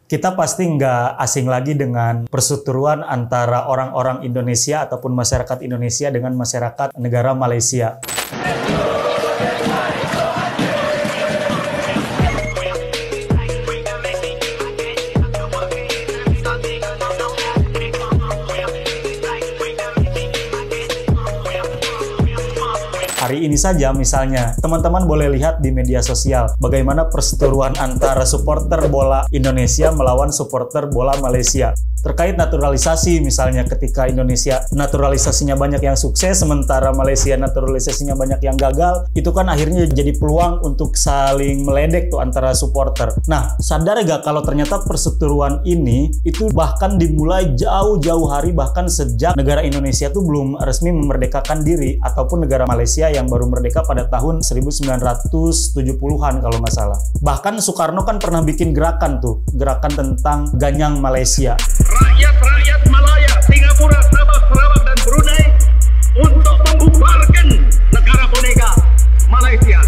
Kita pasti nggak asing lagi dengan perseteruan antara orang-orang Indonesia ataupun masyarakat Indonesia dengan masyarakat negara Malaysia. Hari ini saja misalnya, teman-teman boleh lihat di media sosial bagaimana perseteruan antara supporter bola Indonesia melawan supporter bola Malaysia. Terkait naturalisasi misalnya, ketika Indonesia naturalisasinya banyak yang sukses, sementara Malaysia naturalisasinya banyak yang gagal, itu kan akhirnya jadi peluang untuk saling meledek tuh antara supporter. Nah, sadar gak kalau ternyata perseteruan ini itu bahkan dimulai jauh-jauh hari, bahkan sejak negara Indonesia tuh belum resmi memerdekakan diri, ataupun negara Malaysia yang baru merdeka pada tahun 1970-an kalau nggak salah. Bahkan Soekarno kan pernah bikin gerakan tuh, gerakan tentang Ganyang Malaysia. Rakyat Malaya, Singapura, Sabah, Sarawak, dan Brunei untuk membubarkan negara boneka Malaysia.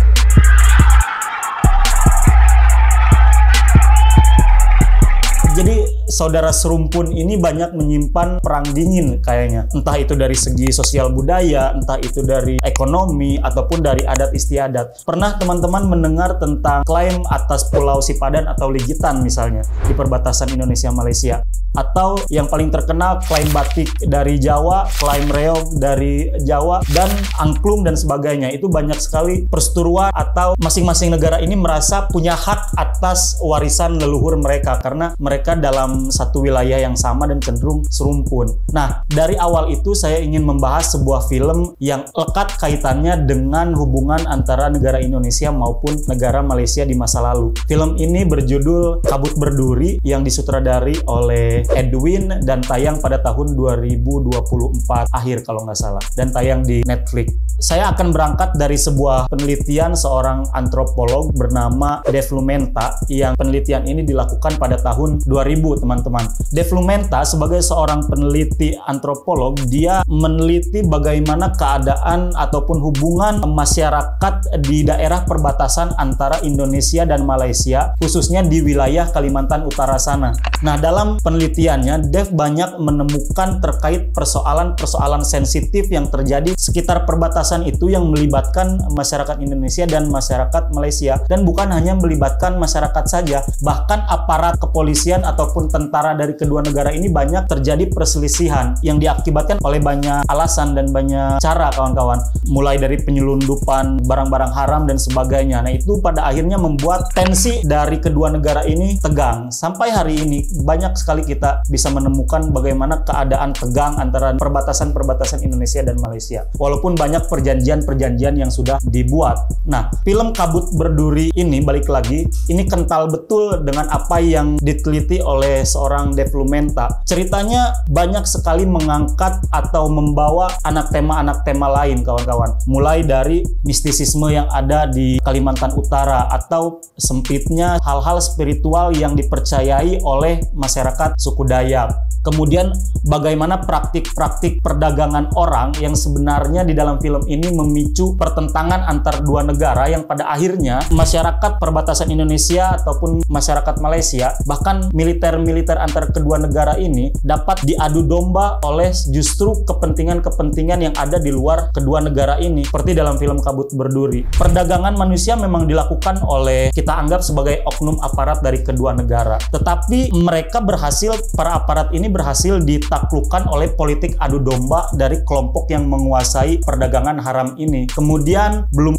Jadi saudara serumpun ini banyak menyimpan perang dingin kayaknya. Entah itu dari segi sosial budaya, entah itu dari ekonomi, ataupun dari adat istiadat. Pernah teman-teman mendengar tentang klaim atas Pulau Sipadan atau Ligitan misalnya di perbatasan Indonesia-Malaysia? Atau yang paling terkenal klaim batik dari Jawa, klaim reog dari Jawa, dan angklung dan sebagainya. Itu banyak sekali perseteruan atau masing-masing negara ini merasa punya hak atas warisan leluhur mereka karena mereka dalam satu wilayah yang sama dan cenderung serumpun. Nah, dari awal itu saya ingin membahas sebuah film yang lekat kaitannya dengan hubungan antara negara Indonesia maupun negara Malaysia di masa lalu. Film ini berjudul Kabut Berduri yang disutradari oleh Edwin dan tayang pada tahun 2024 akhir kalau nggak salah, dan tayang di Netflix. Saya akan berangkat dari sebuah penelitian seorang antropolog bernama Dave Lumenta, yang penelitian ini dilakukan pada tahun 2000, teman-teman. Dave Lumenta sebagai seorang peneliti antropolog, dia meneliti bagaimana keadaan ataupun hubungan masyarakat di daerah perbatasan antara Indonesia dan Malaysia, khususnya di wilayah Kalimantan Utara sana. Nah, dalam penelitiannya, Dave banyak menemukan terkait persoalan-persoalan sensitif yang terjadi sekitar perbatasan itu yang melibatkan masyarakat Indonesia dan masyarakat Malaysia. Dan bukan hanya melibatkan masyarakat saja, bahkan aparat kepolisian ataupun tentara dari kedua negara ini banyak terjadi perselisihan yang diakibatkan oleh banyak alasan dan banyak cara, kawan-kawan. Mulai dari penyelundupan barang-barang haram dan sebagainya. Nah, itu pada akhirnya membuat tensi dari kedua negara ini tegang. Sampai hari ini banyak sekali kita bisa menemukan bagaimana keadaan tegang antara perbatasan-perbatasan Indonesia dan Malaysia. Walaupun banyak perjanjian-perjanjian yang sudah dibuat. Nah, film Kabut Berduri ini, balik lagi, ini kental betul dengan apa yang diteliti oleh seorang Dave Lumenta. Ceritanya banyak sekali mengangkat atau membawa anak tema lain, kawan-kawan. Mulai dari mistisisme yang ada di Kalimantan Utara, atau sempitnya hal-hal spiritual yang dipercayai oleh masyarakat suku Dayak. Kemudian bagaimana praktik-praktik perdagangan orang yang sebenarnya di dalam film ini memicu pertentangan antar dua negara, yang pada akhirnya masyarakat perbatasan Indonesia ataupun masyarakat Malaysia, bahkan militer-militer antar kedua negara ini dapat diadu domba oleh justru kepentingan-kepentingan yang ada di luar kedua negara ini, seperti dalam film Kabut Berduri. Perdagangan manusia memang dilakukan oleh, kita anggap sebagai oknum aparat dari kedua negara, tetapi mereka berhasil, para aparat ini berhasil ditaklukkan oleh politik adu domba dari kelompok yang menguasai perdagangan haram ini. Kemudian belum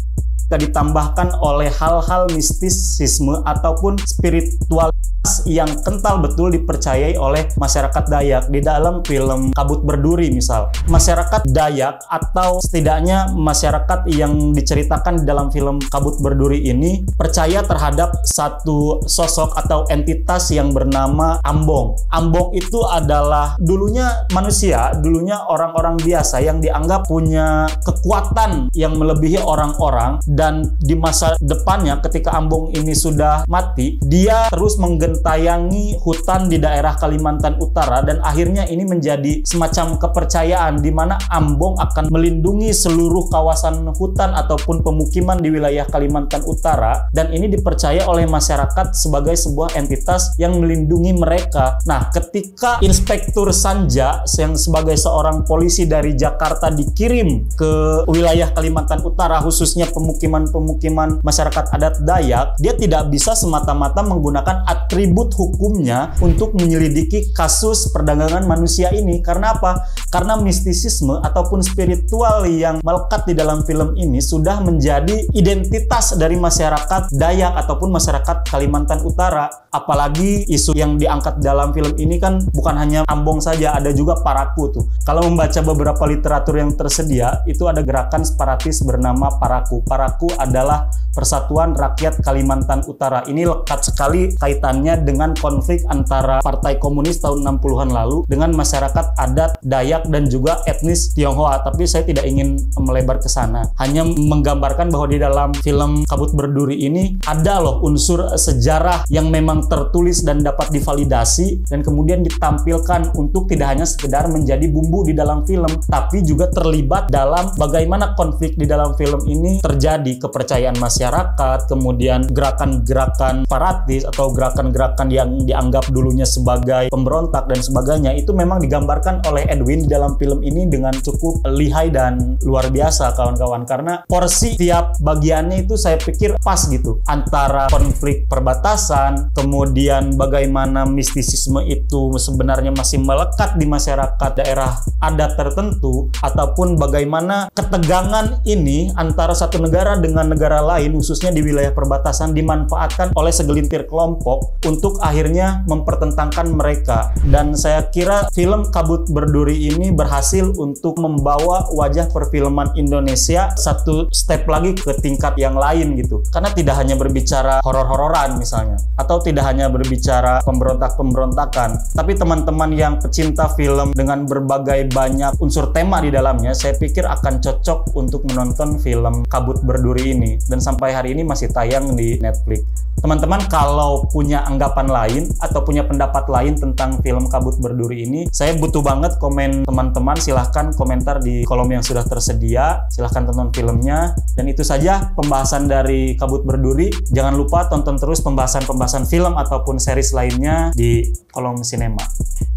ditambahkan oleh hal-hal mistisisme ataupun spiritualitas yang kental betul dipercayai oleh masyarakat Dayak. Di dalam film Kabut Berduri misal, masyarakat Dayak atau setidaknya masyarakat yang diceritakan di dalam film Kabut Berduri ini percaya terhadap satu sosok atau entitas yang bernama Ambong. Ambong itu adalah dulunya manusia, dulunya orang-orang biasa yang dianggap punya kekuatan yang melebihi orang-orang, dan di masa depannya ketika Ambong ini sudah mati, dia terus menggentayangi hutan di daerah Kalimantan Utara, dan akhirnya ini menjadi semacam kepercayaan di mana Ambong akan melindungi seluruh kawasan hutan ataupun pemukiman di wilayah Kalimantan Utara, dan ini dipercaya oleh masyarakat sebagai sebuah entitas yang melindungi mereka. Nah, ketika Inspektur Sanja yang sebagai seorang polisi dari Jakarta dikirim ke wilayah Kalimantan Utara, khususnya pemukiman-pemukiman masyarakat adat Dayak, dia tidak bisa semata-mata menggunakan atribut hukumnya untuk menyelidiki kasus perdagangan manusia ini. Karena apa? Karena mistisisme ataupun spiritual yang melekat di dalam film ini sudah menjadi identitas dari masyarakat Dayak ataupun masyarakat Kalimantan Utara. Apalagi isu yang diangkat dalam film ini kan bukan hanya Ambong saja, ada juga Paraku tuh. Kalau membaca beberapa literatur yang tersedia, itu ada gerakan separatis bernama Paraku. Paraku adalah Persatuan Rakyat Kalimantan Utara. Ini lekat sekali kaitannya dengan konflik antara Partai Komunis tahun 60-an lalu dengan masyarakat adat Dayak dan juga etnis Tionghoa. Tapi saya tidak ingin melebar ke sana. Hanya menggambarkan bahwa di dalam film Kabut Berduri ini ada loh unsur sejarah yang memang tertulis dan dapat divalidasi dan kemudian ditampilkan untuk tidak hanya sekedar menjadi bumbu di dalam film, tapi juga terlibat dalam bagaimana konflik di dalam film ini terjadi, kepercayaan masyarakat, kemudian gerakan-gerakan separatis atau gerakan-gerakan yang dianggap dulunya sebagai pemberontak dan sebagainya. Itu memang digambarkan oleh Edwin di dalam film ini dengan cukup lihai dan luar biasa kawan-kawan, karena porsi tiap bagiannya itu saya pikir pas gitu, antara konflik perbatasan, kemudian bagaimana mistisisme itu sebenarnya masih melekat di masyarakat daerah adat tertentu, ataupun bagaimana ketegangan ini antara satu negara dengan negara lain, khususnya di wilayah perbatasan, dimanfaatkan oleh segelintir kelompok untuk akhirnya mempertentangkan mereka. Dan saya kira film Kabut Berduri ini berhasil untuk membawa wajah perfilman Indonesia satu step lagi ke tingkat yang lain gitu, karena tidak hanya berbicara horor-hororan misalnya, atau tidak hanya berbicara pemberontak-pemberontakan, tapi teman-teman yang pecinta film dengan berbagai banyak unsur tema di dalamnya, saya pikir akan cocok untuk menonton film Kabut Berduri ini, dan sampai hari ini masih tayang di Netflix. Teman-teman kalau punya anggapan lain atau punya pendapat lain tentang film Kabut Berduri ini, saya butuh banget komen teman-teman. Silahkan komentar di kolom yang sudah tersedia, silahkan tonton filmnya. Dan itu saja pembahasan dari Kabut Berduri. Jangan lupa tonton terus pembahasan-pembahasan film ataupun series lainnya di kolom sinema.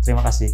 Terima kasih.